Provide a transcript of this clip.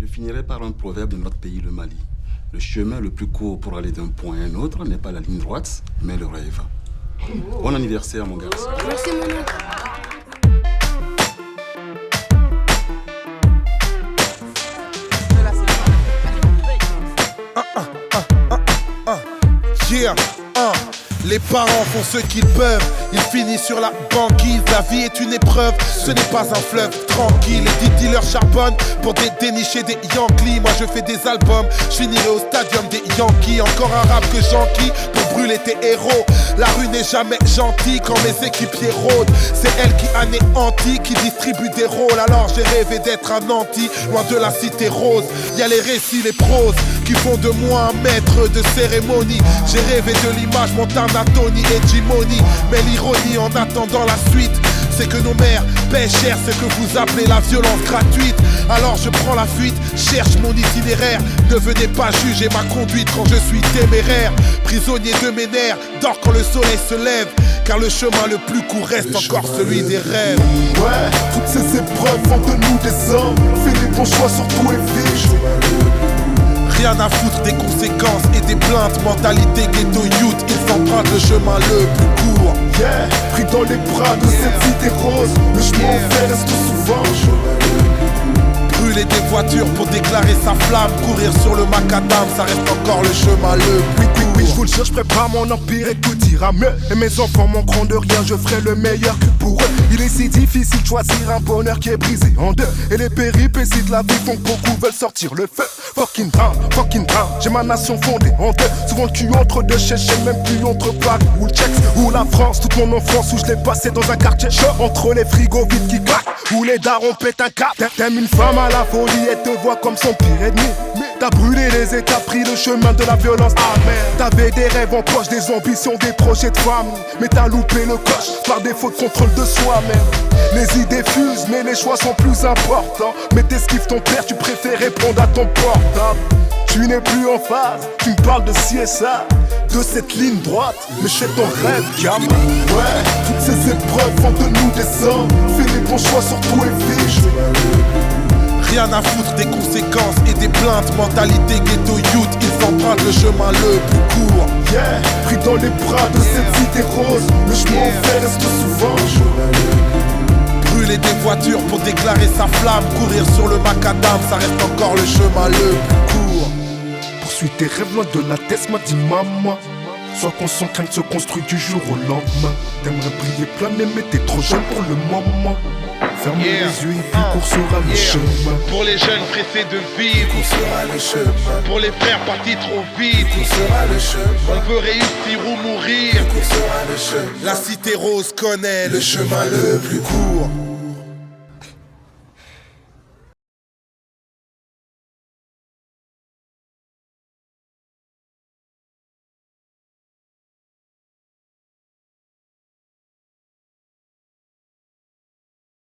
Je finirai par un proverbe de notre pays, le Mali. Le chemin le plus court pour aller d'un point à un autre n'est pas la ligne droite, mais le rêve. Bon anniversaire, mon garçon. Merci, mon oncle. Yeah, Les parents font ce qu'ils peuvent, ils finissent sur la banquise. La vie est une épreuve, ce n'est pas un fleuve tranquille. Les dealers charbonnent pour dénicher des Yankees. Moi je fais des albums, je finirai au stadium des Yankees. Encore un rap que j'enquille pour brûler tes héros. La rue n'est jamais gentille quand mes équipiers rôdent. C'est elle qui anéantit, qui distribue des rôles. Alors j'ai rêvé d'être un anti, loin de la cité rose. Y'a les récits, les proses qui font de moi un maître de cérémonie. J'ai rêvé de l'image montana Tony et Jimoni. Mais l'ironie en attendant la suite, c'est que nos mères paient cher ce que vous appelez la violence gratuite. Alors je prends la fuite, cherche mon itinéraire. Ne venez pas juger ma conduite quand je suis téméraire. Prisonnier de mes nerfs, dors quand le soleil se lève. Car le chemin le plus court reste encore celui des rêves. Ouais, toutes ces épreuves font de nous des hommes. Fais les bons choix surtout et fiche. Rien à foutre des conséquences et des plaintes. Mentalité ghetto youth, ils empruntent le chemin le plus court. Yeah, pris dans les bras de cette cité rose. Le chemin en fait reste souvent. Brûler des voitures pour déclarer sa flamme. Courir sur le macadam, ça reste encore le chemin le plus court. Oui, je vous le jure, je prépare mon empire et tout ira mieux. Et mes enfants manqueront de rien, je ferai le meilleur que pour eux. Il est si difficile de choisir un bonheur qui est brisé en deux. Et les péripéties de la vie font que beaucoup veulent sortir le feu. Fucking down, j'ai ma nation fondée en deux. Souvent le cul entre deux Chéchènes, même plus entre Paris ou le Tchèque ou la France. Toute mon enfance où je l'ai passé dans un quartier chaud. Entre les frigos vides qui claquent, où les darons pètent un cap. T'aimes une femme à la folie, elle te voit comme son pire ennemi. T'as brûlé les états, pris le chemin de la violence. Amen. T'avais des rêves en poche, des ambitions, des projets de famille. Mais t'as loupé le coche par défaut de contrôle de soi-même. Les idées fusent, mais les choix sont plus importants. Mais t'esquives ton père, tu préfères répondre à ton portable. Tu n'es plus en phase, tu me parles de ci et ça, de cette ligne droite, mais c'est ton rêve, gamin. Ouais, toutes ces épreuves font de nous des hommes. Fais les bons choix surtout et fiche. Rien à foutre des conséquences et des plaintes. Mentalité ghetto youth, ils empruntent le chemin le plus court. Yeah, pris dans les bras de cette cité rose. Le chemin en fait reste souvent. Brûler des voitures pour déclarer sa flamme. Courir sur le macadam, ça reste encore le chemin le plus court. Poursuis tes rêves loin de la tête, m'a dit maman. Sois conscient qu'un se construit du jour au lendemain. T'aimerais briller planer mais t'es trop jeune pour le moment. Ferme les yeux et puis cours sera le chemin. Pour les jeunes pressés de vivre, Cours sera le chemin. pour les frères partis trop vite, Cours sera le chemin. on peut réussir ou mourir. Cours sera le chemin. La cité rose connaît Le chemin le plus court.